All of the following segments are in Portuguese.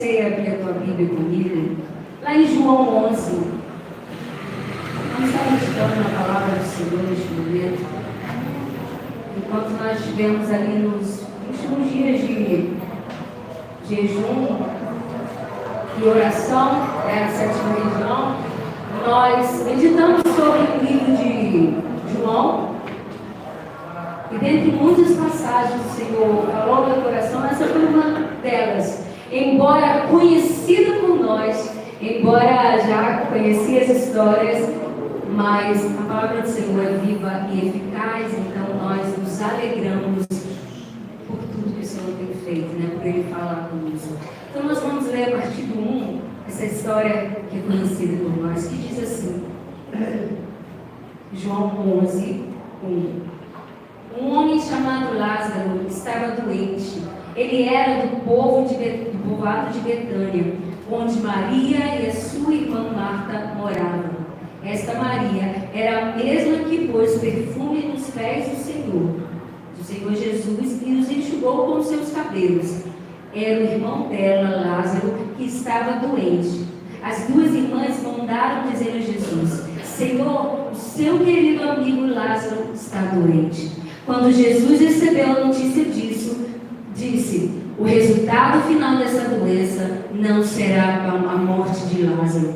Você abrir a tua Bíblia comigo, lá em João 11, nós estamos estudando a palavra do Senhor neste momento, enquanto nós estivemos ali nos últimos dias de jejum e oração, a sétima região, nós meditamos sobre o livro de João, e dentre muitas passagens o Senhor falou ao meu coração, essa foi uma delas. Embora conhecida por nós, embora já conhecia as histórias, mas a palavra do Senhor é viva e eficaz, então nós nos alegramos por tudo que o Senhor tem feito, por Ele falar conosco. Então nós vamos ler a partir do 1, essa história que é conhecida por nós, que diz assim, João 11, 1. Um homem chamado Lázaro estava doente. Ele era do povoado de Betânia, onde Maria e a sua irmã Marta moravam. Esta Maria era a mesma que pôs perfume nos pés do Senhor Jesus, e os enxugou com seus cabelos. Era o irmão dela, Lázaro, que estava doente. As duas irmãs mandaram dizer a Jesus: Senhor, o seu querido amigo Lázaro está doente. Quando Jesus recebeu a notícia disso, disse: o resultado final dessa doença não será a morte de Lázaro.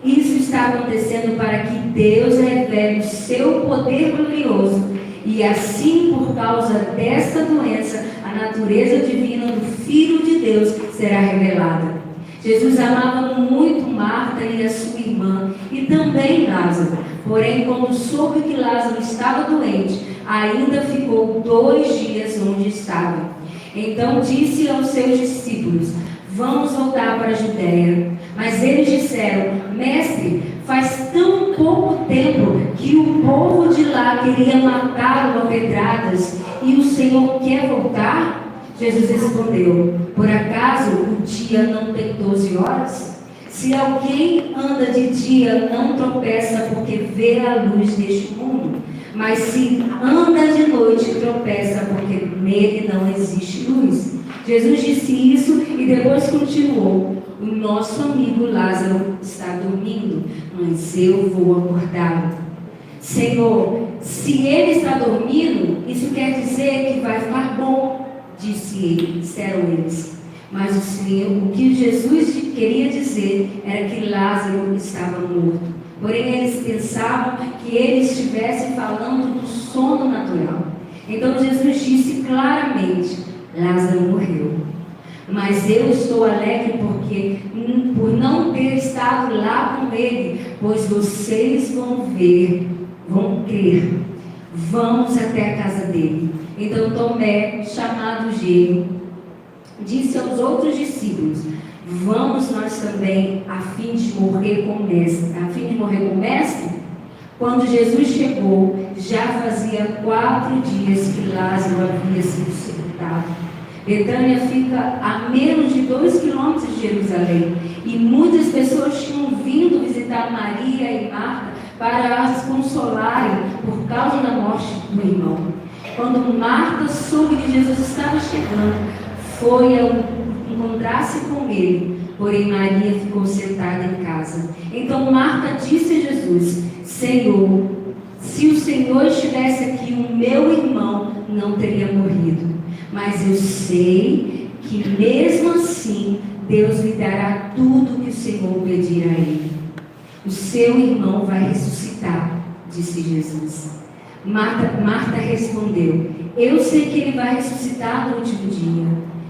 Isso está acontecendo para que Deus revele o seu poder glorioso, e assim, por causa desta doença, a natureza divina do Filho de Deus será revelada. Jesus amava muito Marta e a sua irmã, e também Lázaro. Porém, quando soube que Lázaro estava doente, ainda ficou 2 dias onde estava. Então disse aos seus discípulos: vamos voltar para a Judeia. Mas eles disseram: Mestre, faz tão pouco tempo que o povo de lá queria matá-lo a pedradas, e o Senhor quer voltar? Jesus respondeu: por acaso o dia não tem 12 horas? Se alguém anda de dia, não tropeça porque vê a luz deste mundo. Mas se anda de noite, tropeça porque nele não existe luz. Jesus disse isso e depois continuou: o nosso amigo Lázaro está dormindo, mas eu vou acordá-lo. Senhor, se ele está dormindo, isso quer dizer que vai ficar bom, disseram eles. Mas o que Jesus queria dizer era que Lázaro estava morto. Porém, eles pensavam que ele estivesse falando do sono natural. Então Jesus disse claramente: Lázaro morreu. Mas eu estou alegre por não ter estado lá com ele, pois vocês vão crer. Vamos até a casa dele. Então Tomé, chamado Gêmeo, disse aos outros discípulos: vamos nós também, a fim de morrer com o mestre? Quando Jesus chegou, já fazia 4 dias que Lázaro havia sido sepultado. Betânia fica a menos de 2 quilômetros de Jerusalém, e muitas pessoas tinham vindo visitar Maria e Marta para as consolarem por causa da morte do irmão. Quando Marta soube que Jesus estava chegando, foi encontrar-se com ele, porém Maria ficou sentada em casa. Então Marta disse a Jesus: Senhor, se o Senhor estivesse aqui, o meu irmão não teria morrido. Mas eu sei que mesmo assim Deus lhe dará tudo o que o Senhor pedir a ele. O seu irmão vai ressuscitar, disse Jesus. Marta respondeu: eu sei que ele vai ressuscitar no último dia.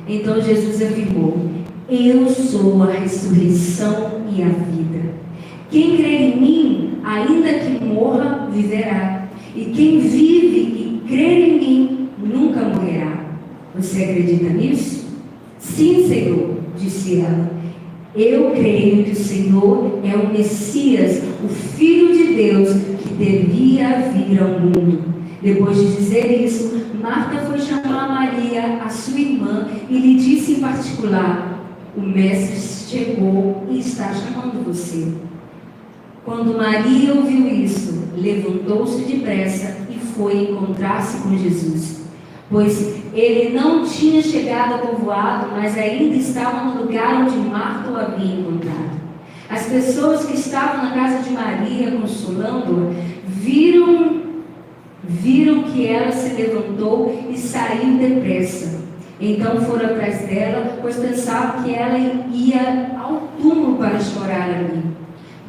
Então Jesus afirmou: eu sou a ressurreição e a vida. Quem crer em mim, ainda que morra, viverá. E quem vive e crer em mim, nunca morrerá. Você acredita nisso? Sim, Senhor, disse ela. Eu creio que o Senhor é o Messias, o Filho de Deus, que devia vir ao mundo. Depois de dizer isso, Marta foi chamar Maria, a sua irmã, e lhe disse em particular: o mestre chegou e está chamando você. Quando Maria ouviu isso, levantou-se depressa e foi encontrar-se com Jesus. pois ele não tinha chegado ao povoado, mas ainda estava no lugar onde Marta o havia encontrado. As pessoas que estavam na casa de Maria, consolando-a, viram que ela se levantou e saiu depressa. Então foram atrás dela, pois pensavam que ela ia ao túmulo para chorar ali.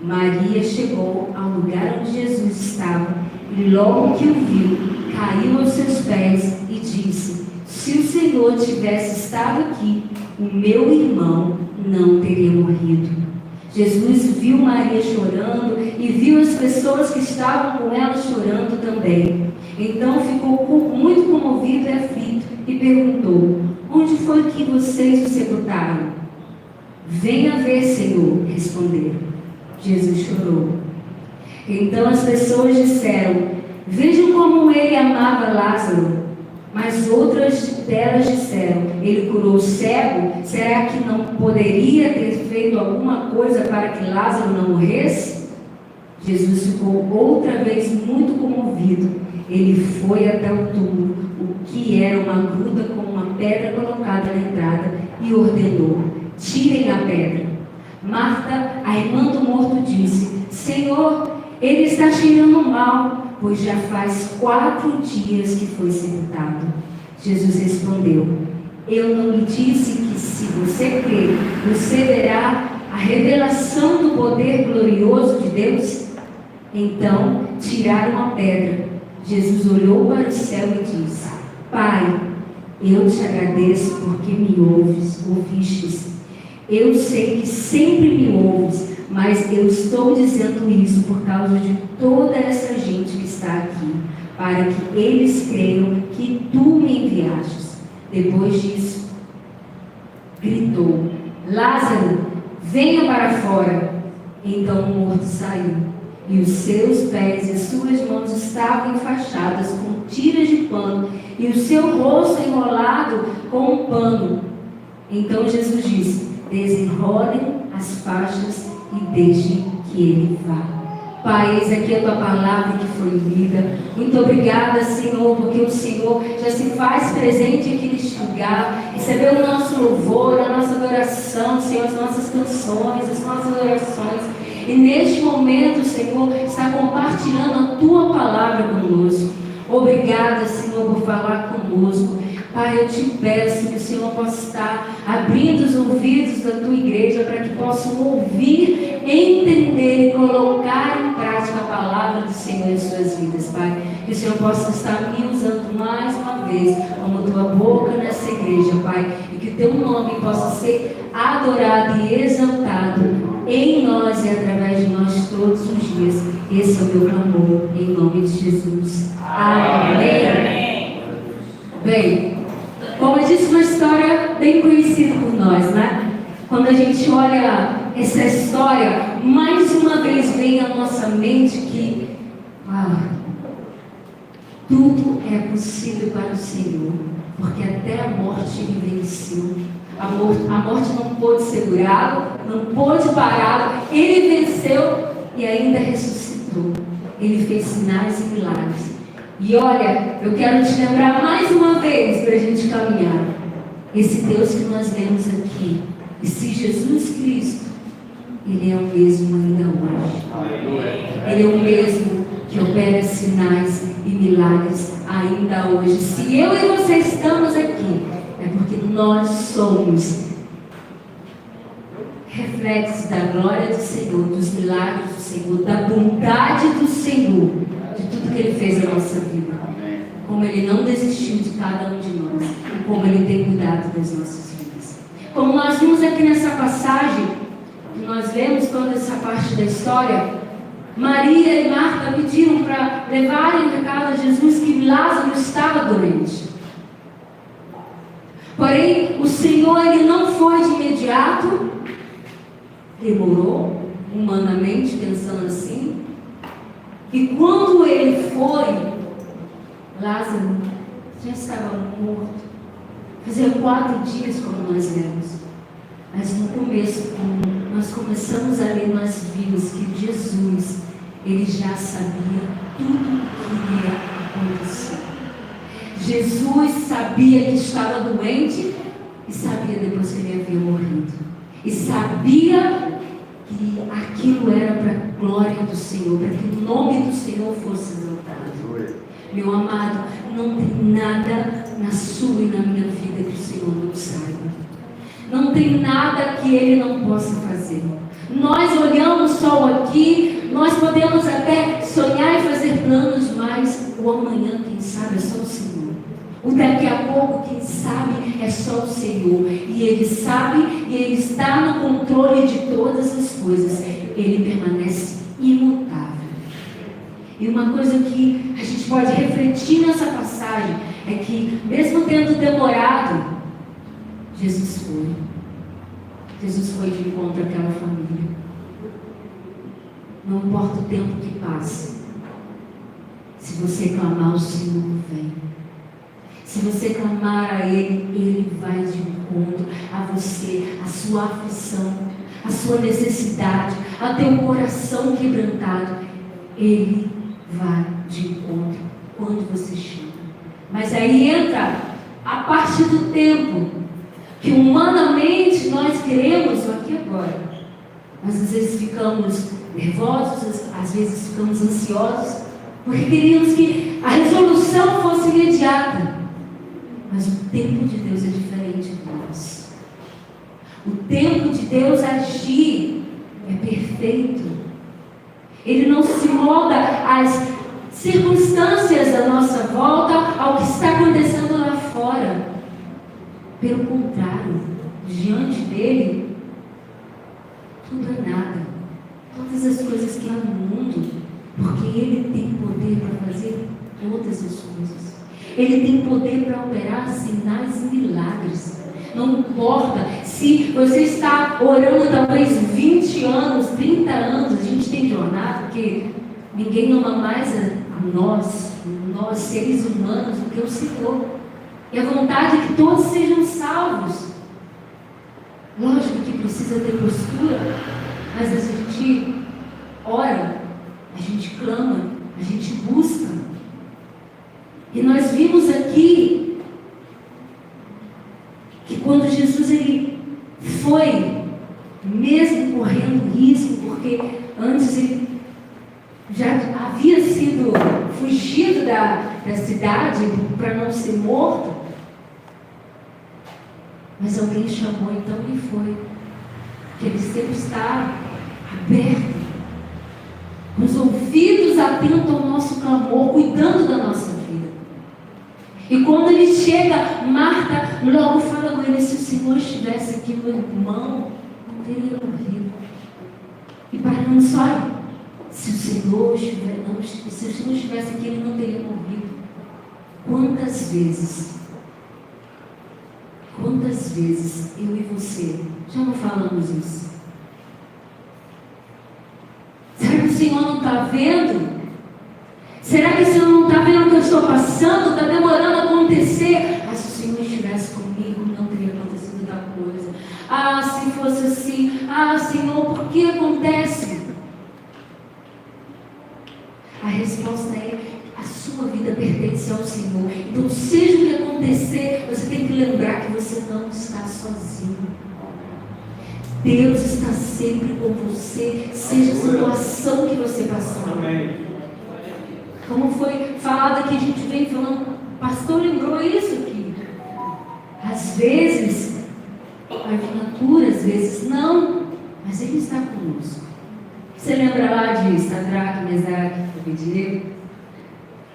Maria chegou ao lugar onde Jesus estava e logo que o viu, caiu aos seus pés e disse: se o Senhor tivesse estado aqui, o meu irmão não teria morrido. Jesus viu Maria chorando e viu as pessoas que estavam com ela chorando também. Então ficou muito comovido e aflito e perguntou: onde foi que vocês o sepultaram? Venha ver, Senhor, responderam. Jesus chorou. Então as pessoas disseram: vejam como ele amava Lázaro. Mas outras delas disseram: ele curou o cego, será que não poderia ter feito alguma coisa para que Lázaro não morresse? Jesus ficou outra vez muito comovido. Ele foi até o túmulo, o que era uma gruta com uma pedra colocada na entrada, e ordenou: tirem a pedra. Marta, a irmã do morto, disse: Senhor, ele está cheirando mal, pois já faz 4 dias que foi sepultado. Jesus respondeu: eu não lhe disse que, se você crer, você verá a revelação do poder glorioso de Deus? Então tiraram a pedra. Jesus olhou para o céu e disse: Pai, eu te agradeço porque me ouvistes. Eu sei que sempre me ouves, mas eu estou dizendo isso por causa de toda essa gente que está aqui, para que eles creiam que tu me enviastes. Depois disso, gritou: Lázaro, venha para fora. Então o morto saiu, e os seus pés e as suas mãos estavam enfaixadas com tiras de pano, e o seu rosto enrolado com um pano. Então Jesus disse: desenrolem as faixas e deixem que ele vá. Pai, eis aqui a tua palavra que foi lida. Muito obrigada, Senhor, porque o Senhor já se faz presente aqui neste lugar. Recebeu o nosso louvor, a nossa adoração, Senhor, as nossas canções, as nossas orações. E neste momento, Senhor, está compartilhando a tua palavra conosco. Obrigada, Senhor, por falar conosco. Pai, eu te peço que o Senhor possa estar abrindo os ouvidos da tua igreja para que possam ouvir, entender e colocar em prática a palavra do Senhor em suas vidas, Pai. Que o Senhor possa estar me usando mais uma vez como tua boca nessa igreja, Pai. E que o teu nome possa ser adorado e exaltado em nós e através de nós todos os dias. Esse é o meu clamor, em nome de Jesus. Amém. Bem, como eu disse, uma história bem conhecida por nós, né? Quando a gente olha essa história, mais uma vez vem à nossa mente que tudo é possível para o Senhor, porque até a morte ele venceu. A morte não pôde segurá-lo, não pôde pará-lo. Ele venceu e ainda ressuscitou. Ele fez sinais e milagres. E olha, eu quero te lembrar mais uma vez para a gente caminhar. Esse Deus que nós vemos aqui, esse Jesus Cristo, Ele é o mesmo ainda hoje. Ele é o mesmo que opera sinais e milagres ainda hoje. Se eu e você estamos aqui, é porque nós somos reflexos da glória do Senhor, dos milagres do Senhor, da bondade do Senhor, de tudo que Ele fez na nossa vida. Como Ele não desistiu de cada um de nós, e como Ele tem cuidado das nossas vidas. Como nós vimos aqui nessa passagem, que nós lemos toda essa parte da história, Maria e Marta pediram para levarem o recado a Jesus que Lázaro estava doente. Porém, o Senhor ele não foi de imediato, demorou, humanamente pensando assim. E quando ele foi, Lázaro já estava morto. Fazia 4 dias, como nós lemos. Mas no começo, quando nós começamos a ler, nós vimos que Jesus, ele já sabia tudo o que ia acontecer. Jesus sabia que estava doente e sabia depois que ele havia morrido. E sabia que aquilo era para a glória do Senhor, para que o nome do Senhor fosse exaltado. Meu amado, não tem nada na sua e na minha vida que o Senhor não saiba. Não tem nada que Ele não possa fazer. Nós olhamos só aqui, nós podemos até sonhar e fazer planos, mas o amanhã, quem sabe, é só o Senhor. O daqui a pouco, quem sabe, é só o Senhor. E Ele sabe e Ele está no controle de todas as coisas. Ele permanece imutável. E uma coisa que a gente pode refletir nessa passagem é que, mesmo tendo demorado, Jesus foi. Jesus foi de encontro àquela família. Não importa o tempo que passe. Se você clamar, o Senhor vem. Se você clamar a Ele, Ele vai de encontro a você, a sua aflição, a sua necessidade, a teu coração quebrantado. Ele vai de encontro quando você chama. Mas aí entra a parte do tempo, que humanamente nós queremos aqui agora. Mas às vezes ficamos nervosos, às vezes ficamos ansiosos, porque queríamos que a resolução fosse imediata. Mas o tempo de Deus é diferente de nós. O tempo de Deus agir é perfeito. Ele não se molda às circunstâncias da nossa volta, ao que está acontecendo lá fora. Pelo contrário, diante dele, tudo é nada. Todas as coisas que há no mundo, porque ele tem poder para fazer todas as coisas. Ele tem poder para operar sinais e milagres. Não importa se você está orando talvez 20 anos, 30 anos, a gente tem jornada, porque ninguém ama mais a nós seres humanos, do que o Senhor. E a vontade é que todos sejam salvos. Lógico que precisa ter postura, mas a gente ora, a gente clama, a gente busca. E nós vimos aqui que quando Jesus ele foi, mesmo correndo risco, porque antes ele já havia sido fugido da cidade para não ser morto, mas alguém chamou, então ele foi. Porque ele sempre está aberto, com os ouvidos atentos ao nosso clamor, cuidando da nossa vida. E quando ele chega, Marta logo fala com ele: se o Senhor estivesse aqui, meu irmão não teria morrido. E para não só, se o Senhor estivesse aqui, ele não teria morrido. Quantas vezes eu e você já não falamos isso? Será que o Senhor não está vendo? Será que o Senhor não está vendo o que eu estou passando? Está demorando a acontecer? Ah, se o Senhor estivesse comigo, não teria acontecido tal coisa. Ah, se fosse assim. Ah, Senhor, por que acontece? A resposta é: a sua vida pertence ao Senhor. Então, seja o que acontecer, você tem que lembrar que você não está sozinho. Deus está sempre com você, seja a situação que você passar. Como foi falado aqui, a gente vem falando, o pastor lembrou isso aqui. Às vezes, vai vir na cura, às vezes não, mas Ele está conosco. Você lembra lá de Sadraque, Mesaque e Abednego?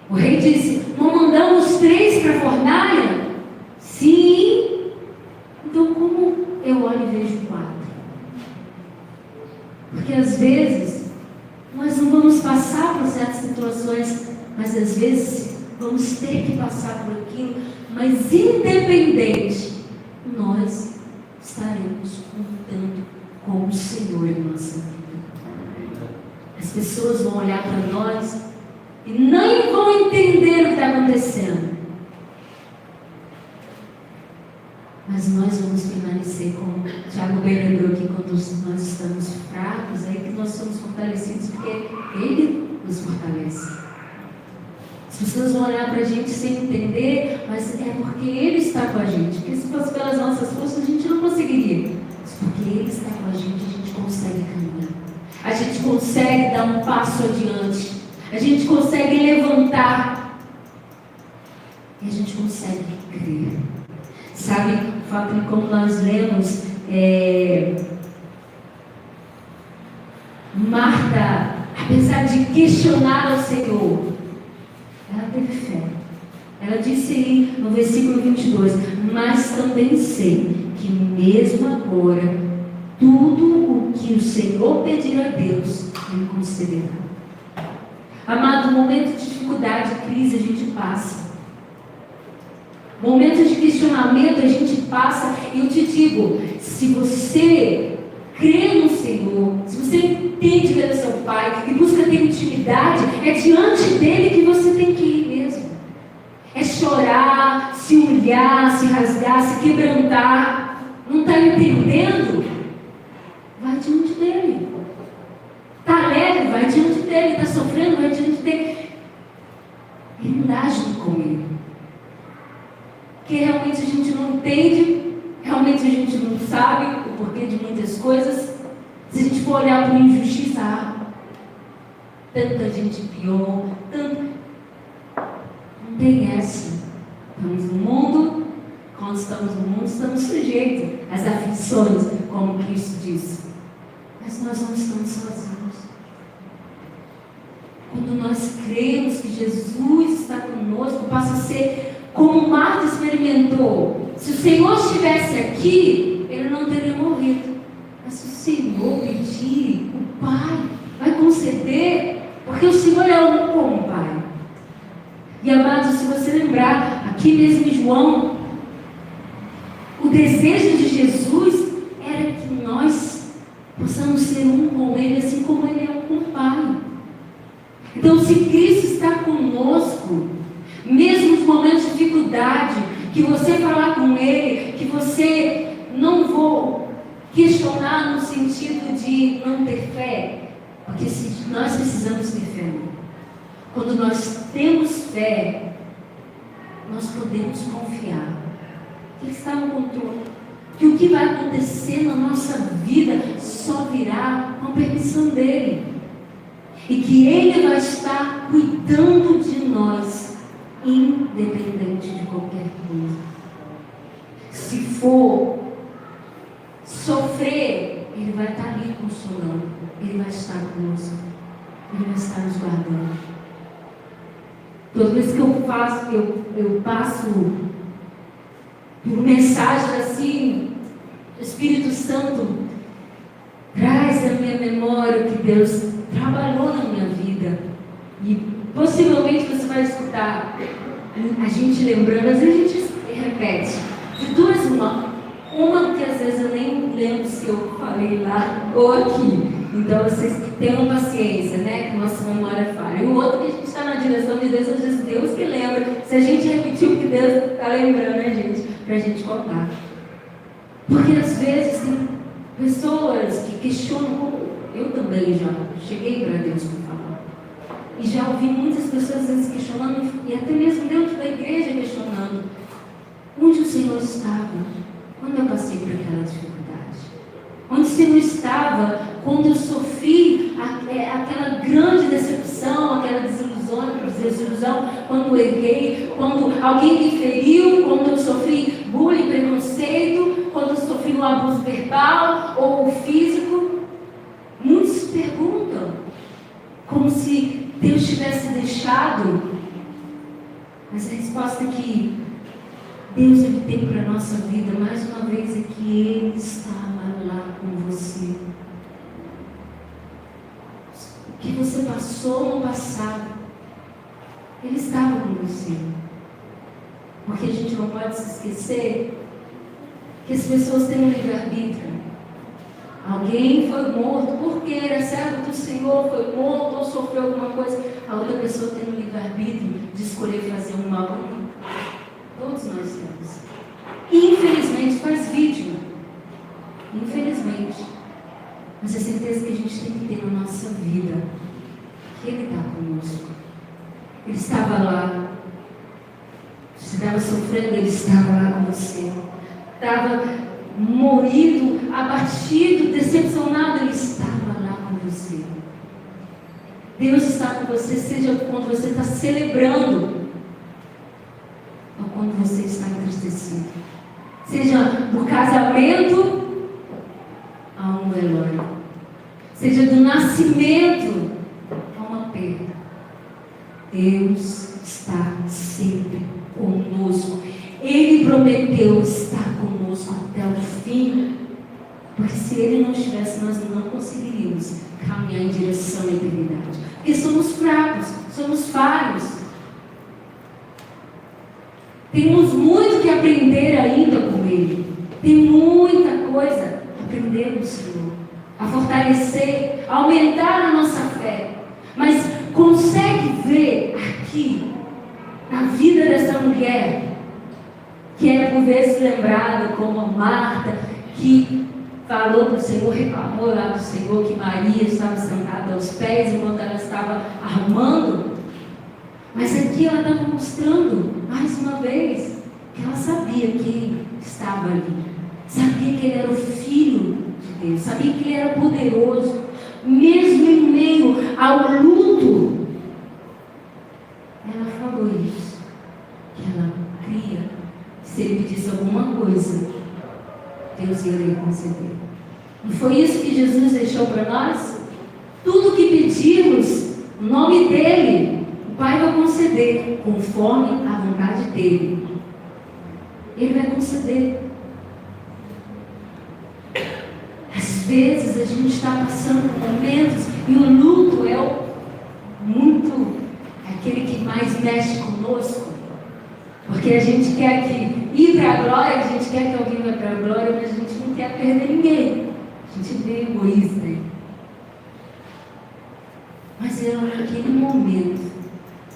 O rei disse: não mandamos 3 para a fornalha? Sim. Então como eu olho e vejo 4? Porque às vezes nós não vamos passar por certas situações, mas às vezes vamos ter que passar por aquilo, mas independente, nós estaremos contando com o Senhor em nossa vida. As pessoas vão olhar para nós e nem vão entender o que está acontecendo. Mas nós vamos permanecer, como o Tiago bem lembrou aqui, quando nós estamos fracos, é que nós somos fortalecidos, porque Ele nos fortalece. As pessoas vão olhar para a gente sem entender, mas é porque Ele está com a gente. Porque se fosse pelas nossas forças, a gente não conseguiria. Mas porque Ele está com a gente consegue caminhar. A gente consegue dar um passo adiante. A gente consegue levantar. E a gente consegue crer. Sabe, o fato de como nós lemos, Marta, apesar de questionar ao Senhor, ela teve fé. Ela disse aí no versículo 22, mas também sei que mesmo agora, tudo o que o Senhor pedir a Deus, Ele concederá. Amado, momento de dificuldade, crise, a gente passa. Momentos de questionamento, a gente passa. E eu te digo, se você crê no Senhor, se você entende que Ele é seu Pai e busca ter intimidade, é diante dEle que você tem que ir mesmo. É chorar, se humilhar, se rasgar, se quebrantar. Não está entendendo? Vai diante dEle. Está alegre? Vai diante dEle. Está sofrendo? Vai diante dEle. Ele não age com Ele. Porque realmente a gente não entende, realmente a gente não sabe o porquê de muitas coisas. Se a gente for olhar para a injustiça, tanta gente pior, não tem essa. Estamos no mundo, quando estamos no mundo, estamos sujeitos às aflições, como Cristo disse. Mas nós não estamos sozinhos. Quando nós cremos que Jesus está conosco, passa a ser como Marta experimentou. Se o Senhor estivesse aqui, Ele não teria morrido. Mas se o Senhor pedir, o Pai vai conceder, porque o Senhor é um como Pai. E amados, se você lembrar, aqui mesmo em João, o desejo de Jesus era que nós possamos ser um com Ele, assim como Ele é um com o Pai. Então, se Cristo está conosco, mesmo nos momentos de dificuldade, que você falar com Ele, que você não vou questionar no sentido de não ter fé, porque nós precisamos ter fé. Quando nós temos fé, nós podemos confiar que Ele está no controle, que o que vai acontecer na nossa vida só virá com a permissão dEle, e que Ele vai estar cuidando de nós, independente de qualquer coisa. Se for sofrer, Ele vai estar ali consolando, Ele vai estar conosco, Ele vai estar nos guardando. Toda vez que eu passo por mensagem assim, o Espírito Santo traz à minha memória que Deus trabalhou na minha vida. E possivelmente você vai escutar a gente lembrando, às vezes a gente repete. De duas, uma que às vezes eu nem lembro se eu falei lá ou aqui. Então vocês tenham paciência, né? Que nossa memória falha. E o outro que a gente está na direção de Deus, às vezes Deus que lembra. Se a gente repetir o que Deus está lembrando, né, gente? Para a gente contar. Porque às vezes tem pessoas que questionam, eu também já cheguei para Deus para falar. E já ouvi muitas pessoas às vezes questionando, e até mesmo dentro da igreja questionando, onde o Senhor estava quando eu passei por aquela dificuldade? Onde o Senhor estava quando eu sofri aquela grande decepção, aquela desilusão, quando eu errei, quando alguém me feriu, quando eu sofri bullying, preconceito, quando eu sofri um abuso verbal ou físico? Muitos perguntam, como se Deus tivesse deixado. Mas a resposta é que Deus Ele tem para a nossa vida, mais uma vez, é que Ele estava lá com você. O que você passou no passado, Ele estava com você. Porque a gente não pode se esquecer que as pessoas têm um livre-arbítrio. Alguém foi morto porque era servo do Senhor, foi morto ou sofreu alguma coisa. A outra pessoa tem um livre-arbítrio de escolher fazer um mal ou não. Todos nós temos. E infelizmente faz vítima. Infelizmente. Mas a certeza que a gente tem que ter na nossa vida, que Ele está conosco. Ele estava lá. Você estava sofrendo, Ele estava lá com você. Estava moído, abatido, decepcionado, Ele estava lá com você. Deus está com você, seja quando você está celebrando ou quando você está entristecido. Seja do casamento a um velório. Seja do nascimento a uma perda. Deus está sempre conosco. Ele prometeu estar conosco até o fim. Porque se Ele não estivesse, nós não conseguiríamos caminhar em direção à eternidade. Porque somos fracos, somos falhos. Temos muito que aprender ainda com Ele. Tem muita coisa a aprender do Senhor. A fortalecer, a aumentar a nossa fé. Mas consegue ver aqui, na vida dessa mulher, que é por vezes lembrada como a Marta, que falou para o Senhor, reclamou lá do Senhor que Maria estava sentada aos pés enquanto ela estava arrumando. Mas aqui ela estava mostrando, mais uma vez, que ela sabia que Ele estava ali. Sabia que Ele era o Filho de Deus. Sabia que Ele era poderoso. Mesmo em meio ao luto, ela falou isso. Que ela cria. Se Ele pedisse alguma coisa, Deus iria conceder. E foi isso que Jesus deixou para nós? Tudo que pedirmos, no nome dEle, o Pai vai conceder, conforme a vontade dEle. Ele vai conceder. Às vezes a gente está passando por momentos, e o luto é aquele que mais mexe conosco. Porque a gente quer ir para a glória, a gente quer que alguém vá para a glória, mas a gente não quer perder ninguém. A gente é egoísta. Mas ela, naquele momento,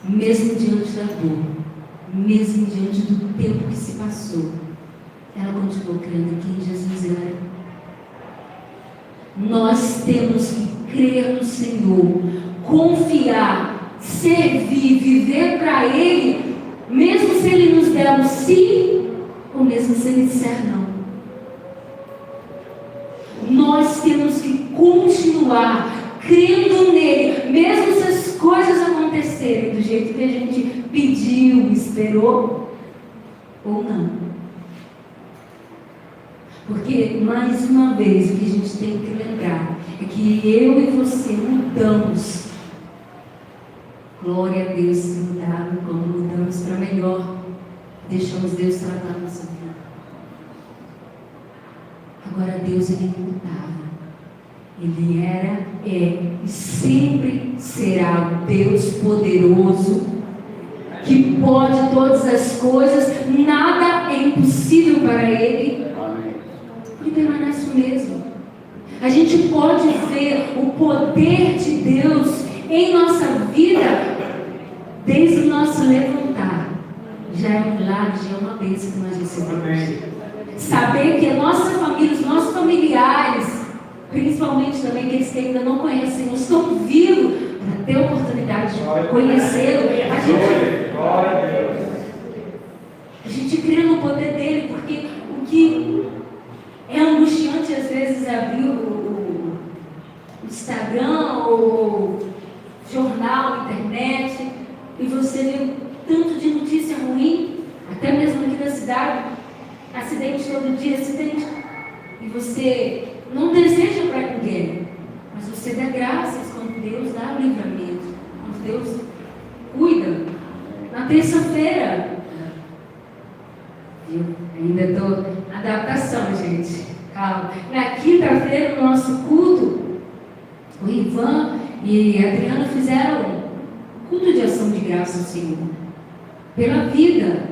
mesmo diante da dor, mesmo diante do tempo que se passou, ela continuou crendo que em Jesus era. Nós temos que crer no Senhor, confiar, servir, viver para Ele, mesmo se Ele nos der um sim, ou mesmo se Ele disser não. Nós temos que continuar crendo nele, mesmo se as coisas acontecerem do jeito que a gente pediu, esperou, ou não. Porque, mais uma vez, o que a gente tem que lembrar é que eu e você mudamos. Glória a Deus, se mudaram, quando mudamos para melhor, deixamos Deus tratar a nossa vida. Agora Deus, Ele mudava. Ele era, é e sempre será o Deus poderoso, que pode todas as coisas, nada é impossível para Ele. Ele permanece o mesmo. A gente pode ver o poder de Deus em nossa vida desde o nosso levantar. Já é um milagre, já é uma bênção que nós recebemos. Saber que a nossa família, os nossos familiares, principalmente também aqueles que ainda não conhecem, não estão vivos para ter a oportunidade de conhecê-lo. A gente crê no poder dele, porque o que é angustiante às vezes é abrir o Instagram ou jornal, internet, e você vê tanto de notícia ruim, até mesmo aqui na cidade, acidente todo dia, acidente, e você não deseja para ninguém, mas você dá graças quando Deus dá o livramento, quando Deus cuida. Na terça-feira, eu ainda estou na adaptação, gente, calma. Na quinta-feira, no nosso culto, o Ivan e a Adriana fizeram um culto de ação de graça ao Senhor, pela vida,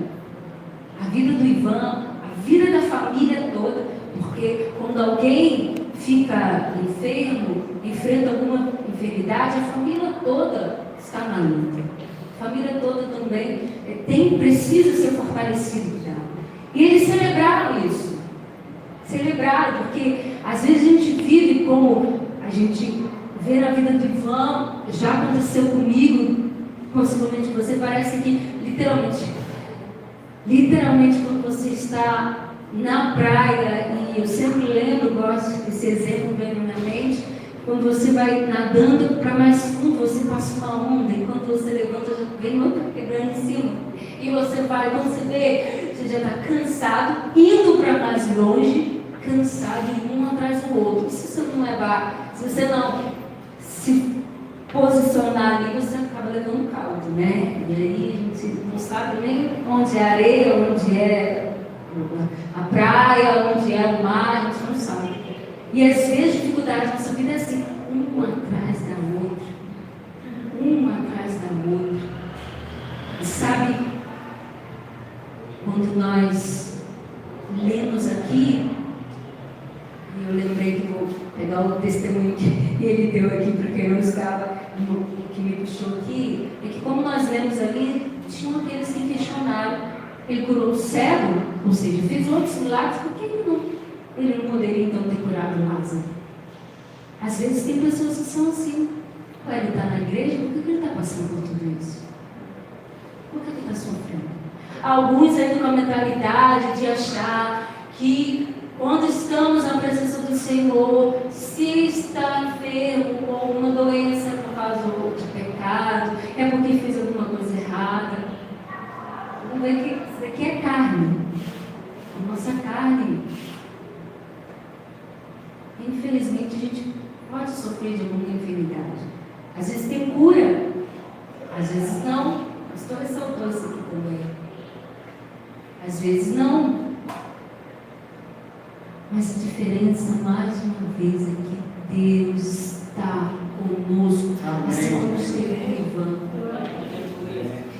a vida do Ivan, a vida da família toda, porque quando alguém fica enfermo, enfrenta alguma enfermidade, a família toda está na luta. A família toda também precisa ser fortalecida. E eles celebraram isso. Celebraram, porque às vezes a gente vive como a gente vê na vida do Ivan, já aconteceu comigo, possivelmente você, parece que literalmente quando você está na praia, e eu sempre lembro, gosto desse exemplo bem na minha mente, quando você vai nadando para mais fundo, você passa uma onda, e quando você levanta, já vem outra quebrando em cima. E você vai, quando você vê, você já está cansado, indo para mais longe, cansado, e um atrás do outro. E se você não levar, se você não se posicionar ali, você acaba levando caldo, né? E aí a gente não sabe nem onde é a areia, onde é a praia, onde é o mar, a gente não sabe. E às vezes a dificuldade da nossa vida é assim, uma atrás da outra. Uma atrás da outra. E sabe, quando nós lemos aqui, eu lembrei que vou pegar o testemunho que ele deu aqui para quem não estava, que me puxou aqui, é que como nós lemos ali, tinham aqueles que questionaram. Ele curou o cego, ou seja, fez outros milagres, por que ele não poderia então ter curado Lázaro? Às vezes tem pessoas que são assim. Ele está na igreja, por que ele está passando por tudo isso? Por que ele está sofrendo? Alguns ainda com a mentalidade de achar que quando estamos na presença do Senhor, se está enfermo com alguma doença por causa de pecado, é porque fez alguma coisa errada. Vamos ver que isso daqui é carne, a nossa carne. Infelizmente a gente pode sofrer de alguma enfermidade. Às vezes tem cura, às vezes não. O pastor ressaltou isso aqui também. Às vezes não. Mas a diferença, mais uma vez, é que Deus está conosco, assim como esteve com Ivan.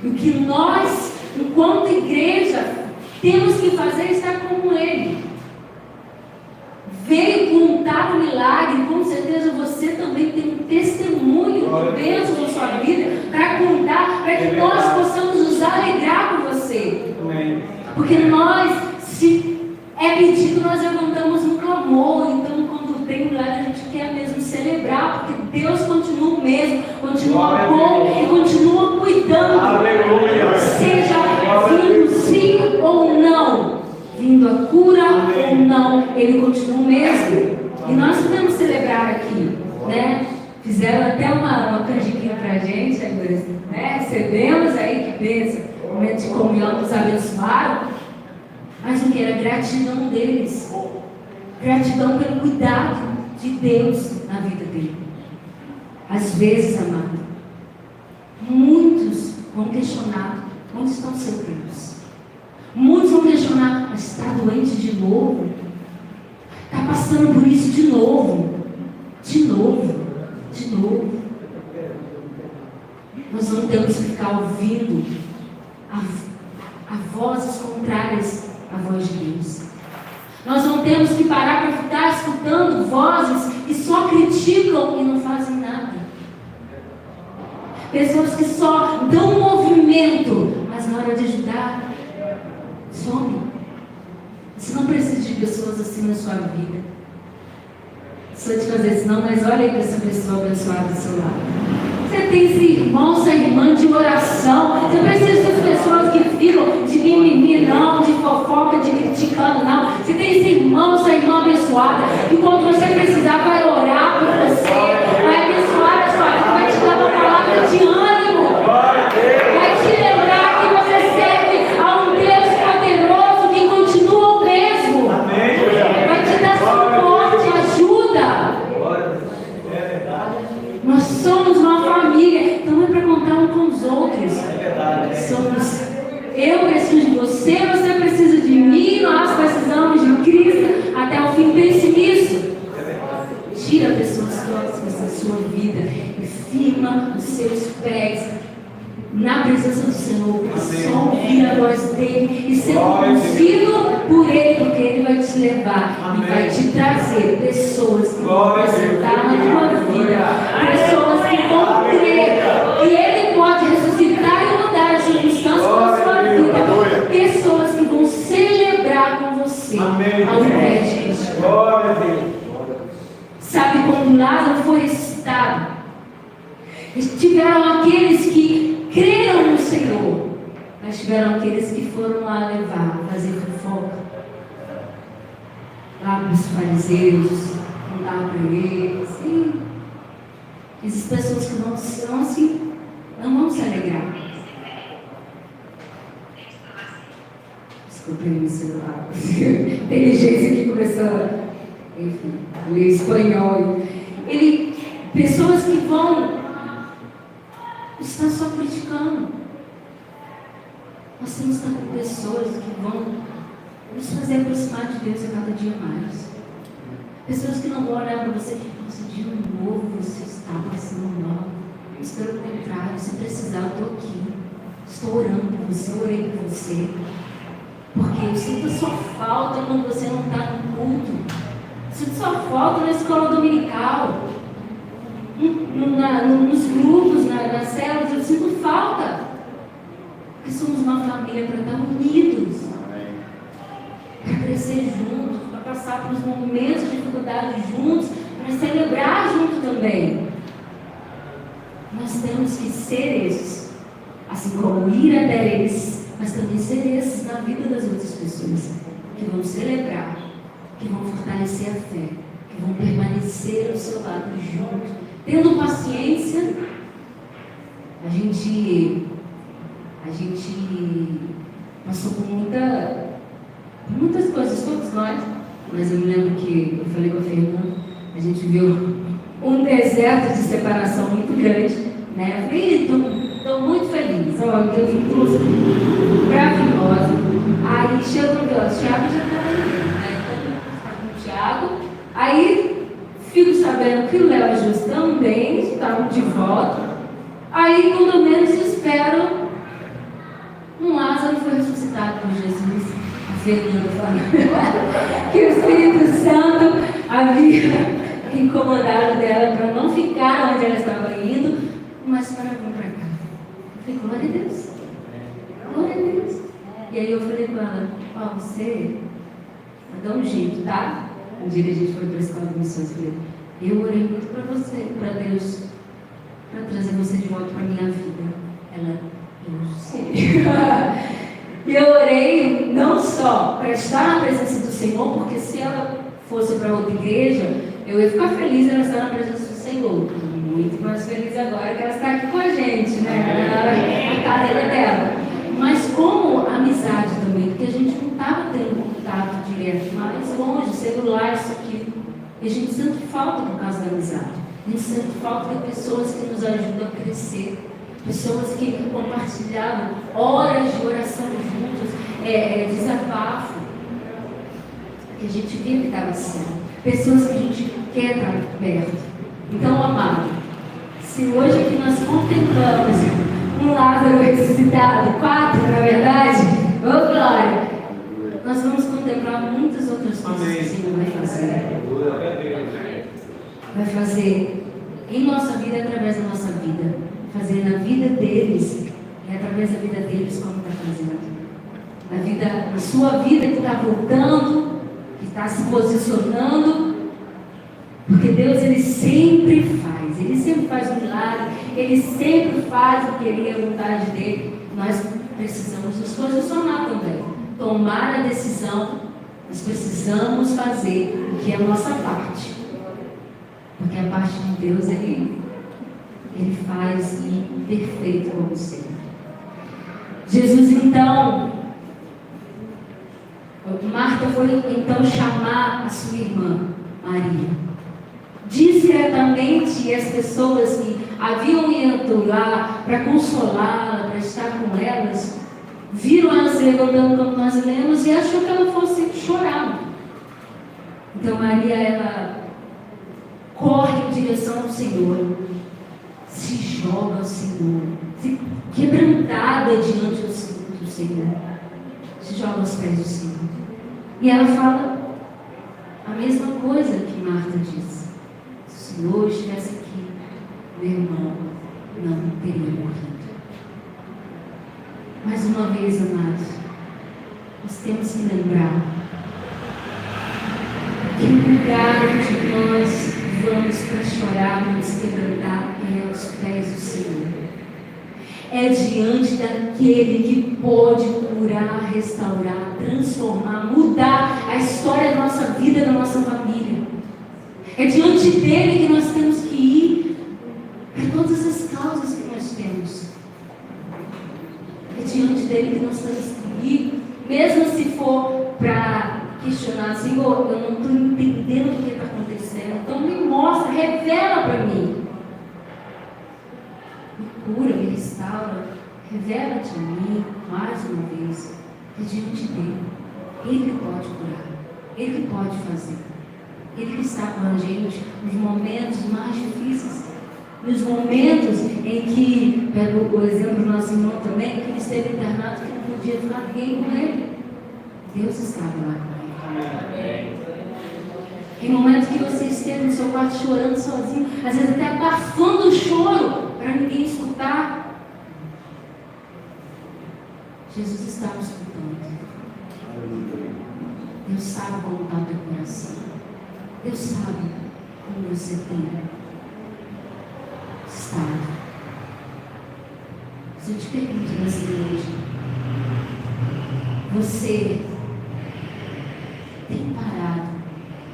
E o que nós, enquanto igreja, temos que fazer é estar como Ele. Veio contar o milagre, com certeza você também tem um testemunho de bênção na sua vida para contar, para que nós possamos nos alegrar com você. Porque nós, se é pedido, nós levantamos um clamor. Então, quando tem milagre, a gente quer mesmo celebrar, porque Deus continua o mesmo, continua bom e continua cuidando. Aleluia. Seja vindo sim ou não, vindo a cura ou não, Ele continua o mesmo. E nós podemos celebrar aqui, né? Fizeram até uma canjiquinha pra gente, né? Recebemos aí, que bênção, momento de comunhão, nos abençoaram. Mas o que era gratidão deles, gratidão pelo cuidado de Deus na vida dele. Às vezes, amado, muitos vão questionar onde estão seus Deus. Muitos vão questionar, mas está doente de novo? Está passando por isso de novo? De novo? De novo? Nós não temos que ficar ouvindo a vozes contrárias à voz de Deus. Nós não temos que parar para ficar escutando vozes que só criticam e não fazem nada. Pessoas que só dão movimento, mas na hora de ajudar, some. Você não precisa de pessoas assim na sua vida. Só te fazer isso, não, mas olha aí para essa pessoa abençoada do seu lado. Você tem esse irmão, essa irmã de oração. Você precisa de pessoas que ficam de mimimi, não, de fofoca, de criticando, não. Você tem esse irmão, essa irmã abençoada, que quando você precisar vai orar por você, vai abençoar a sua vida, vai te dar uma palavra de ânimo, vai te lembrar que você serve a um Deus poderoso que continua o mesmo, vai te dar suporte, ajuda. Nós somos uma família, então é para contar um com os outros. Eu preciso de você, você precisa de mim, nós precisamos de Cristo até o fim. Pense nisso. Tira pessoas tóxicas da sua vida e firma os seus pés na presença do Senhor, só ouvir a voz dele e ser conduzido por ele, porque ele vai te levar e vai te trazer pessoas que vão apresentar na tua vida, pessoas que vão crer que ele pode ressuscitar e mudar as circunstâncias da sua vida, pessoas que vão celebrar com você ao invés de questionar. Sabe, quando Lázaro foi ressuscitado, tiveram aqueles que creram Senhor, mas tiveram aqueles que foram lá levar, fazer fofoca. Lá para os fariseus, contar para eles. Sim. Existem pessoas que não vão se alegrar. Desculpa meu celular. Inteligência que começou, enfim, a ler espanhol. Pessoas que vão estar só criticando. Nós temos que estar com pessoas que vão nos fazer aproximar de Deus a cada dia mais. Pessoas que não vão olhar para você e dizer, nossa, de novo você está passando mal. Mas pelo contrário, se precisar, eu estou aqui. Estou orando por você, orei por você. Porque eu sinto a sua falta quando você não está no culto. Eu sinto a sua falta na escola dominical. Nos grupos, nas células, eu sinto falta. Porque somos uma família para estar unidos. Para crescer juntos, para passar por uns momentos de dificuldade juntos, para celebrar junto também. Nós temos que ser esses, assim como ir até eles, mas também ser esses na vida das outras pessoas, que vão celebrar, que vão fortalecer a fé, que vão permanecer ao seu lado junto, tendo paciência. A gente passou por muitas coisas, todos nós, mas eu me lembro que eu falei com a Fernanda, a gente viu um deserto de separação muito grande, né? Eu falei, estou muito feliz, olha, eu vim maravilhosa. Aí chegou o Thiago já estava ali, né? Com o Thiago, aí fico sabendo que o Léo e o Jus também estavam de volta. Aí, quando menos espero, um Lázaro foi ressuscitado por Jesus. A Fernanda falando que o Espírito Santo havia incomodado dela para não ficar onde ela estava indo, mas para vir para cá. Eu falei, glória a Deus. Glória a Deus. E aí eu falei com ela, você vai dar um jeito, tá? Um dia que a gente foi para a escola de missões, eu falei, eu orei muito para você, para Deus, para trazer você de volta para a minha vida. Ela, eu sei. E eu orei não só para estar na presença do Senhor, porque se ela fosse para outra igreja, eu ia ficar feliz ela estar na presença do Senhor. Muito mais feliz agora que ela está aqui com a gente, né? Na cadeira dela. Mas como amizade também, porque a gente não estava tendo contato direto, mas longe, celular, isso aqui. E a gente sente falta por causa da amizade. A gente sente falta de pessoas que nos ajudam a crescer. Pessoas que compartilhavam horas de oração juntos, desabafo. Que a gente via que estava certo. Pessoas que a gente quer estar perto. Então, amado, se hoje aqui nós contemplamos um Lázaro ressuscitado, 4 na verdade, ô glória, nós vamos contemplar muitas outras coisas que o Senhor vai fazer. Vai fazer em nossa vida e através da nossa vida. Fazer na vida deles e através da vida deles como está fazendo. Na sua vida que está voltando, que está se posicionando, porque Deus ele sempre faz um milagre, Ele sempre faz o que Ele é a vontade dEle. Nós precisamos nos posicionar também, tomar a decisão, nós precisamos fazer o que é a nossa parte, porque a parte de Deus Ele faz perfeito como sempre. Jesus então, Marta foi então chamar a sua irmã Maria. Discretamente, as pessoas que haviam ido lá para consolá-la, para estar com elas, viram ela se levantando como nós lemos e achou que ela fosse chorar. Então Maria, ela corre em direção ao Senhor, se joga ao Senhor, se quebrantada diante do Senhor, se joga aos pés do Senhor. E ela fala a mesma coisa que Marta disse. Se o Senhor estivesse aqui, meu irmão não teria morrido. Mais uma vez, amados, nós temos que lembrar que o lugar onde nós vamos para chorar, nos quebrantar, é aos pés do Senhor. É diante daquele que pode curar, restaurar, transformar, mudar a história da nossa vida, da nossa família. É diante dele que nós temos que ir para todas as causas que nós temos. É diante dele que nós temos que ir, mesmo se for para questionar, Senhor, eu não estou entendendo o que está acontecendo, então me mostra, revela para mim. Me cura, me restaura, revela-te a mim mais uma vez. É diante dele. Ele pode curar, ele pode fazer. Ele que está com a gente nos momentos mais difíceis, nos momentos em que, pelo exemplo do nosso irmão também, que ele esteve internado, que não podia ficar ninguém com ele. Deus estava lá com ele. Em momentos que você esteve no seu quarto chorando sozinho, às vezes até abafando o choro para ninguém escutar, Jesus estava escutando. Deus sabe como está o teu coração. Deus sabe como você tem estado. Se eu te pergunto nessa noite, você tem parado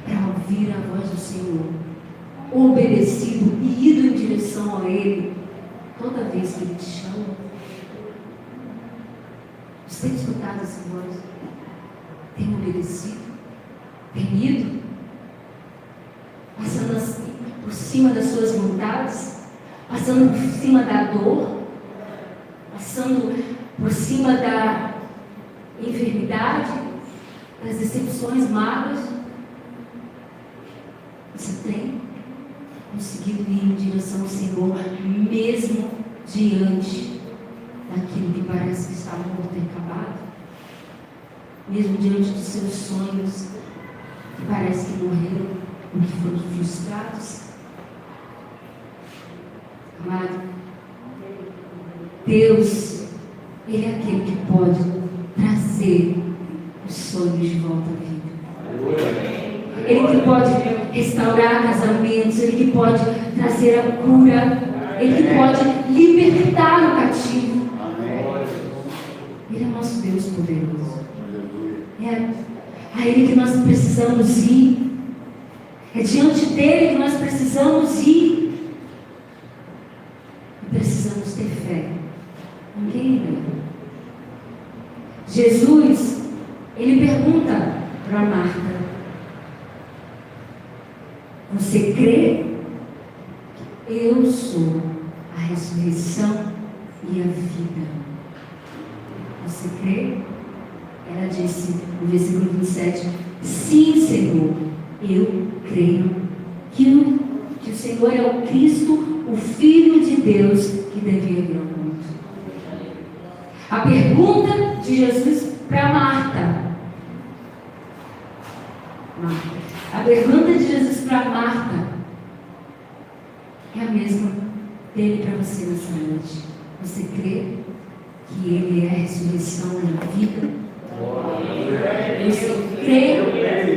para ouvir a voz do Senhor, obedecido e ido em direção a Ele toda vez que Ele te chama? Você tem escutado essa voz? Tem obedecido? Tem ido? Passando assim, por cima das suas vontades? Passando por cima da dor? Passando por cima da enfermidade? Das decepções, mágoas? Você tem conseguido ir em direção ao Senhor, mesmo diante daquilo que parece que está morto e acabado? Mesmo diante dos seus sonhos, que parece que morreram, ou que foram frustrados? Amado, Deus, Ele é aquele que pode trazer os sonhos de volta à vida. Ele que pode restaurar casamentos, Ele que pode trazer a cura, Ele que pode libertar o cativo. Ele é nosso Deus poderoso. É a Ele que nós precisamos ir. É diante dele que nós precisamos ir. E precisamos ter fé. Ninguém vê. Jesus, Ele pergunta para Marta: você crê? Eu sou a ressurreição e a vida. Você crê? Ela disse no versículo 27, sim, Senhor, eu creio que o Senhor é o Cristo, o Filho de Deus que devia vir ao mundo. A pergunta de Jesus para Marta. A pergunta de Jesus para Marta é a mesma dele para você nessa noite. Você crê que Ele é a ressurreição e a vida? Você crê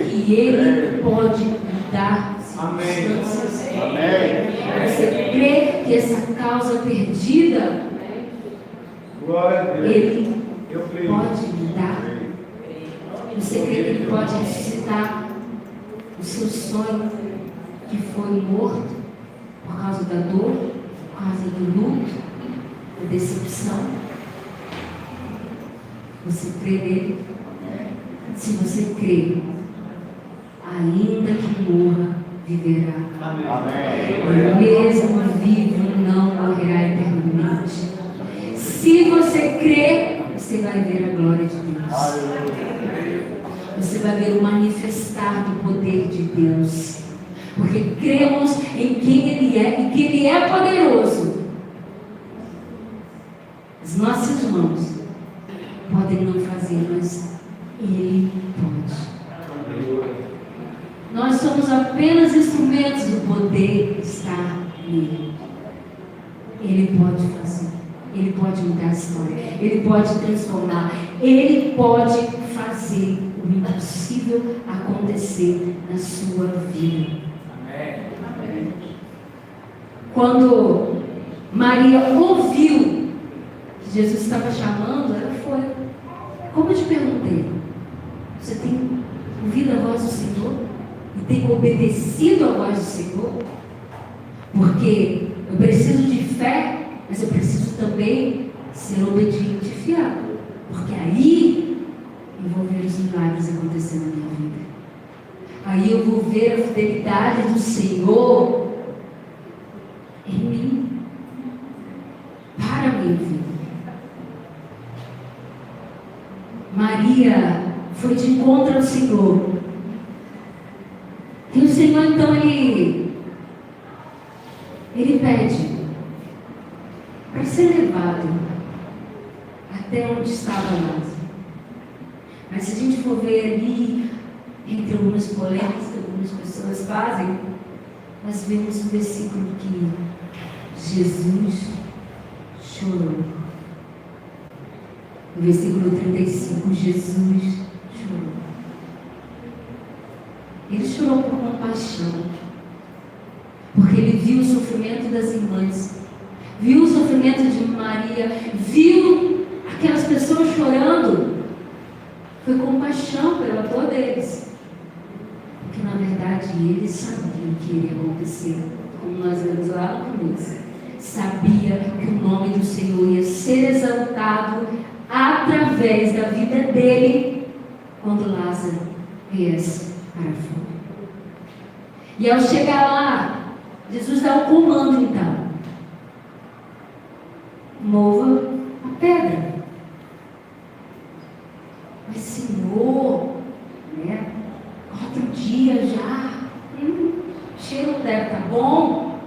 que Ele pode mudar circunstâncias? Você crê que essa causa perdida, Ele pode mudar? Você crê que Ele pode ressuscitar o seu sonho que foi morto por causa da dor, por causa do luto, da decepção? Você crê nele? Se você crê, ainda que morra, viverá. Amém. Mesmo vivo, não morrerá eternamente. Se você crê, você vai ver a glória de Deus. Você vai ver o manifestar do poder de Deus. Porque cremos em quem Ele é e que Ele é poderoso. As nossas mãos podem não fazer, mas Ele pode. Nós somos apenas instrumentos do poder estar nele. Ele pode fazer. Ele pode mudar a história. Ele pode transformar. Ele pode fazer o impossível acontecer na sua vida. Quando Maria ouviu que Jesus estava chamando, ela foi. Como eu te perguntei, você tem ouvido a voz do Senhor? E tem obedecido a voz do Senhor? Porque eu preciso de fé, mas eu preciso também ser obediente e fiel. Porque aí eu vou ver os milagres acontecendo na minha vida. Aí eu vou ver a fidelidade do Senhor em mim, para a minha vida. Maria foi de encontro ao Senhor. E o Senhor então ele pede para ser levado até onde estava Lázaro. Mas se a gente for ver ali, entre algumas polêmicas que algumas pessoas fazem, nós vemos um versículo que Jesus chorou. No versículo 35, Jesus chorou. Ele chorou por compaixão, porque ele viu o sofrimento das irmãs, viu o sofrimento de Maria, viu aquelas pessoas chorando. Foi compaixão pela dor deles, porque na verdade eles sabiam o que iria acontecer, como nós vemos lá no começo. Sabia que o nome do Senhor ia ser exaltado através da vida dele quando Lázaro viesse para fora. E ao chegar lá, Jesus dá um comando então: mova a pedra. Mas Senhor, né? 4 dias já, o cheiro não deve estar bom.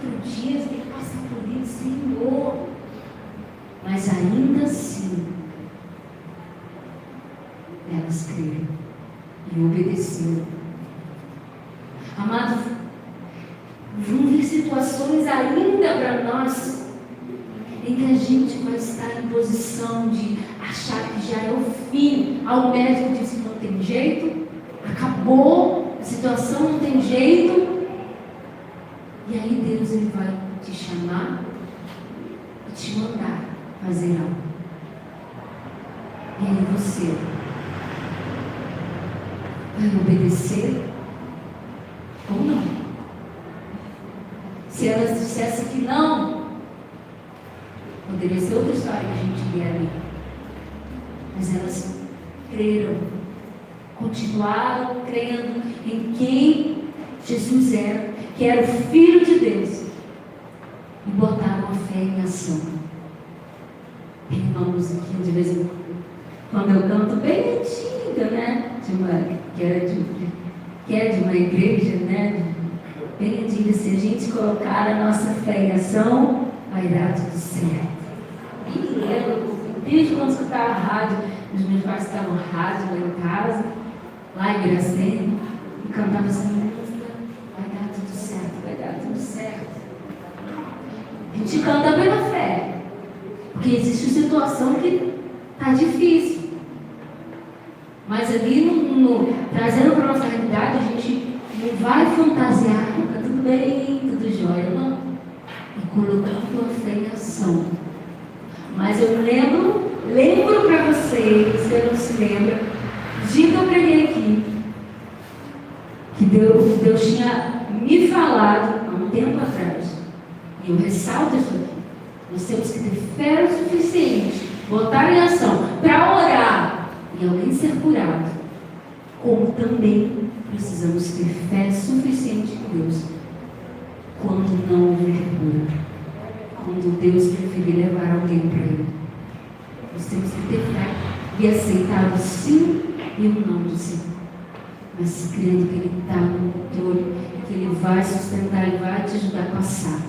4 dias tem que passar por isso, Senhor. Mas ainda assim, elas creram e obedeceram. Amados, vão vir situações ainda para nós em que a gente vai estar em posição de achar que já é o fim. Ao médico disse que não tem jeito, acabou, a situação não tem jeito. E aí Deus ele vai te chamar e te mandar fazer algo. E aí você vai obedecer ou não? Se elas dissessem que não, poderia ser outra história que a gente ia ali. Mas elas creram, continuaram crendo em quem Jesus era, que era o Filho de Deus, e botaram a fé em ação. Tem uma musiquinha de vez em quando eu canto, bem antiga, né? Que é de uma igreja, né? Bem antiga, se a gente colocar a nossa fé em ação, vai dar tudo certo. E lembro, desde quando escutava a rádio, os meus pais estavam rádio lá em casa, lá em Iracema, e cantava essa música: vai dar tudo certo, vai dar tudo certo. A gente canta pela fé, porque existe uma situação que está difícil. Mas ali, trazendo para a nossa realidade, a gente não vai fantasiar, está tudo bem, tudo jóia, não. E colocando a fé em ação. Mas eu lembro para vocês, se eu não se lembra, dia que eu preguei aqui, que Deus tinha me falado há um tempo atrás, e eu ressalto isso aqui: nós temos que ter fé o suficiente, botar em ação, para orar e alguém ser curado, como também precisamos ter fé suficiente em Deus quando não houver cura, quando Deus preferir levar alguém para Ele. Nós temos que ter fé e aceitar o sim e o não do Senhor, mas crendo que Ele está no controle, que Ele vai sustentar, Ele vai te ajudar a passar,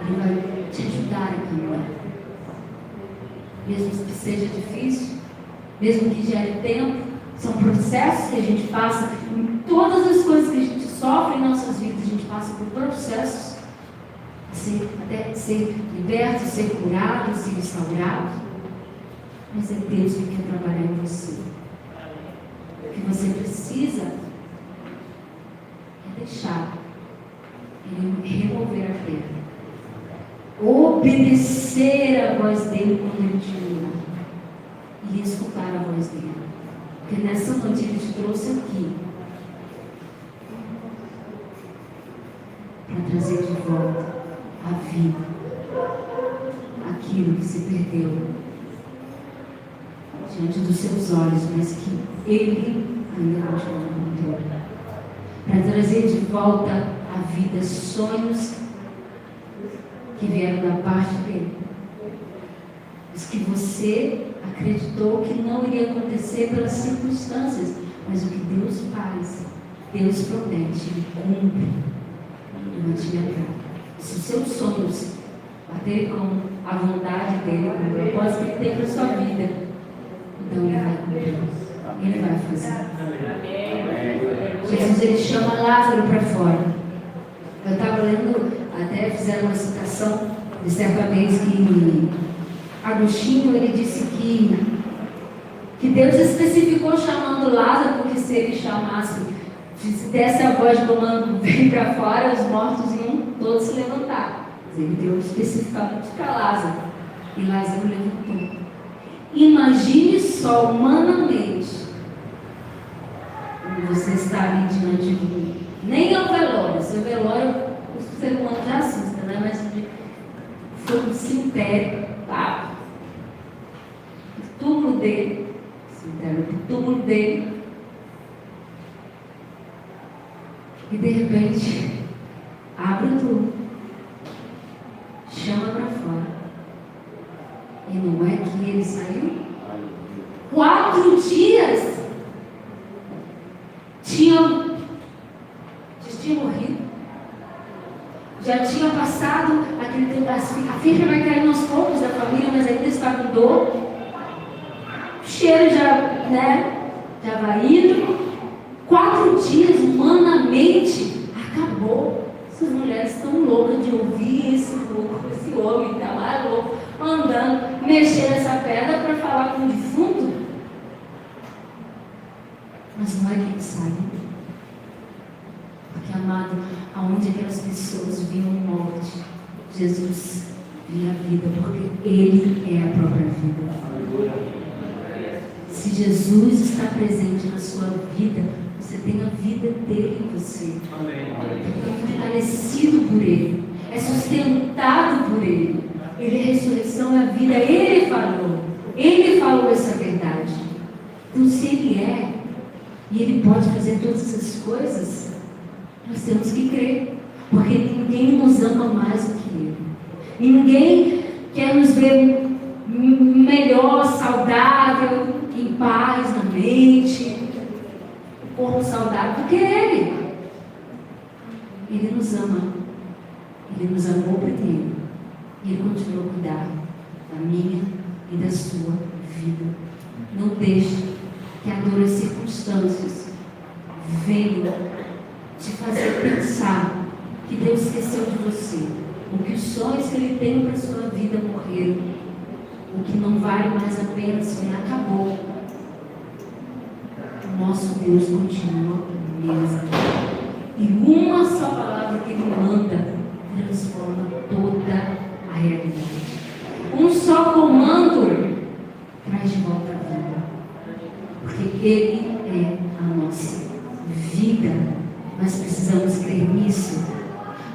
Ele vai te ajudar a caminhar, mesmo que seja difícil, mesmo que gere tempo. São processos que a gente passa em todas as coisas que a gente sofre em nossas vidas. A gente passa por processos até ser liberto, ser curado, ser restaurado. Mas é Deus que quer trabalhar em você. O que você precisa é deixar Ele remover a pedra obedecer a voz dele quando ele te chamar e escutar a voz dele. Porque nessa noite ele te trouxe aqui para trazer de volta a vida, aquilo que se perdeu diante dos seus olhos, mas que ele ainda continua no controle, para trazer de volta a vida sonhos que vieram da parte dele, os que você acreditou que não iria acontecer pelas circunstâncias, mas o que Deus faz, Deus promete, Ele cumpre. Eu vou te lembrar. Se os seus sonhos baterem com a vontade dele, com o propósito que ele tem para a sua vida, então ele vai cumprir. Ele vai fazer. Jesus, ele chama Lázaro para fora. Eu estava lendo, até fizeram uma citação de certa vez que Agostinho, ele disse que Deus especificou chamando Lázaro, porque se ele chamasse, se desse a voz de comando, vem para fora, os mortos iam todos se levantar. Mas ele deu especificamente para Lázaro. E Lázaro levantou. Imagine só, humanamente, você está ali diante de mim. Nem é o velório. Seu velório, o ser humano já assusta, né? Mas foi um cemitério, tá? O túmulo dele, o túmulo dele. E de repente, abre o túmulo, chama para fora. E não é que ele saiu? 4 dias tinha morrido. Já tinha passado aquele tempo, a ficha vai cair aos poucos da família, mas ainda está com dor. O cheiro já vai indo. 4 dias, humanamente, acabou. Essas mulheres estão loucas de ouvir esse homem que está lá louco, andando, mexendo essa pedra para falar com o defunto. Mas não é que ele saiu. Porque, amado, aonde aquelas pessoas viam morte, Jesus via a vida, porque Ele é a própria vida. Se Jesus está presente na sua vida, você tem a vida dele em você. É fortalecido por Ele, é sustentado por Ele. Ele é a ressurreição, é a vida. Ele falou essa verdade. Então, se Ele é, e Ele pode fazer todas essas coisas, nós temos que crer, porque ninguém nos ama mais do que Ele. Ninguém quer nos ver melhor, saudável, em paz na mente, corpo saudável do que Ele. Ele nos ama. Ele nos amou primeiro. E Ele continua a cuidar da minha e da sua vida. Não deixe que a dor e as circunstâncias venham te fazer pensar que Deus esqueceu de você, ou que os sonhos que Ele tem para a sua vida morreram, ou que não vale mais a pena sonhar, acabou. O nosso Deus continua o mesmo. E uma só palavra que Ele manda transforma toda a realidade. Um só comando traz de volta a vida. Porque Ele é a nossa vida. Nós precisamos crer nisso.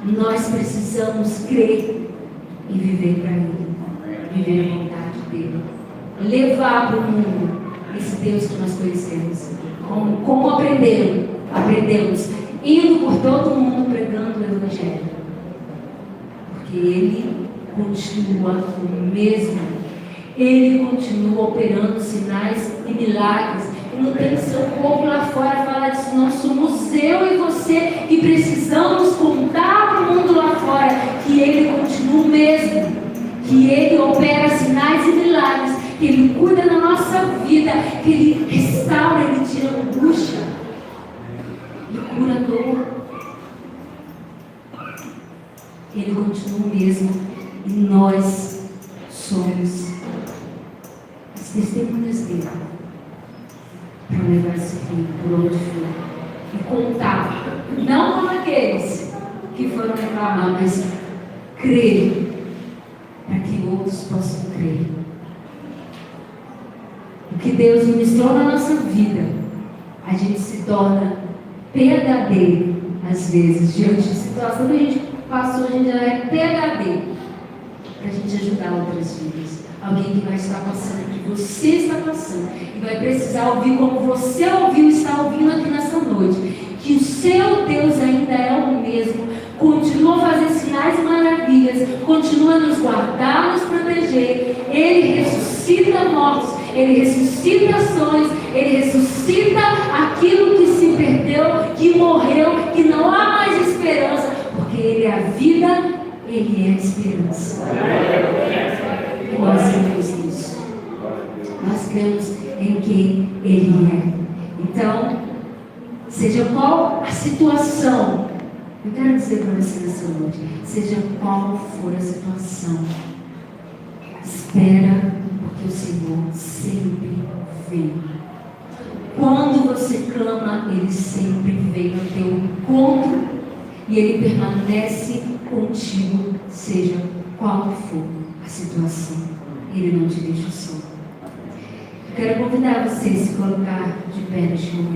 Nós precisamos crer e viver para Ele. Viver a vontade dEle. Levar para o mundo esse Deus que nós conhecemos. Como aprendemos, indo por todo mundo pregando o Evangelho. Porque Ele continua o mesmo. Ele continua operando sinais e milagres. E não tem seu povo lá fora falar disso. Não somos eu e você que precisamos contar para o mundo lá fora que Ele continua o mesmo. Que Ele opera sinais e milagres. Que Ele cuida da nossa vida. Que Ele restaura, Ele tira a angústia. Ele cura a dor. Ele continua o mesmo. E nós somos as testemunhas dele. Para levar esse filho por onde for. E contar. Não como aqueles que foram reclamar, mas crer outros possam crer. O que Deus ministrou na nossa vida, a gente se torna PhD, às vezes, diante de situação que a gente passou, a gente já é PhD, para a gente ajudar outras vidas. Alguém que vai estar passando o que você está passando e vai precisar ouvir como você ouviu e está ouvindo aqui nessa noite, que o seu Deus ainda é o mesmo, continua a fazer sinais e maravilhas, continua a nos guardar, nos proteger. Ele ressuscita mortos, Ele ressuscita sonhos, Ele ressuscita aquilo que se perdeu, que morreu, que não há mais esperança, porque Ele é a vida, Ele é a esperança. E nós cremos nisso. Nós cremos em quem Ele é. Então, seja qual a situação, eu quero dizer para você nessa noite, seja qual for a situação, espera, porque o Senhor sempre vem. Quando você clama, Ele sempre vem ao teu encontro e Ele permanece contigo, seja qual for a situação. Ele não te deixa só. Eu quero convidar você a se colocar de pé neste momento.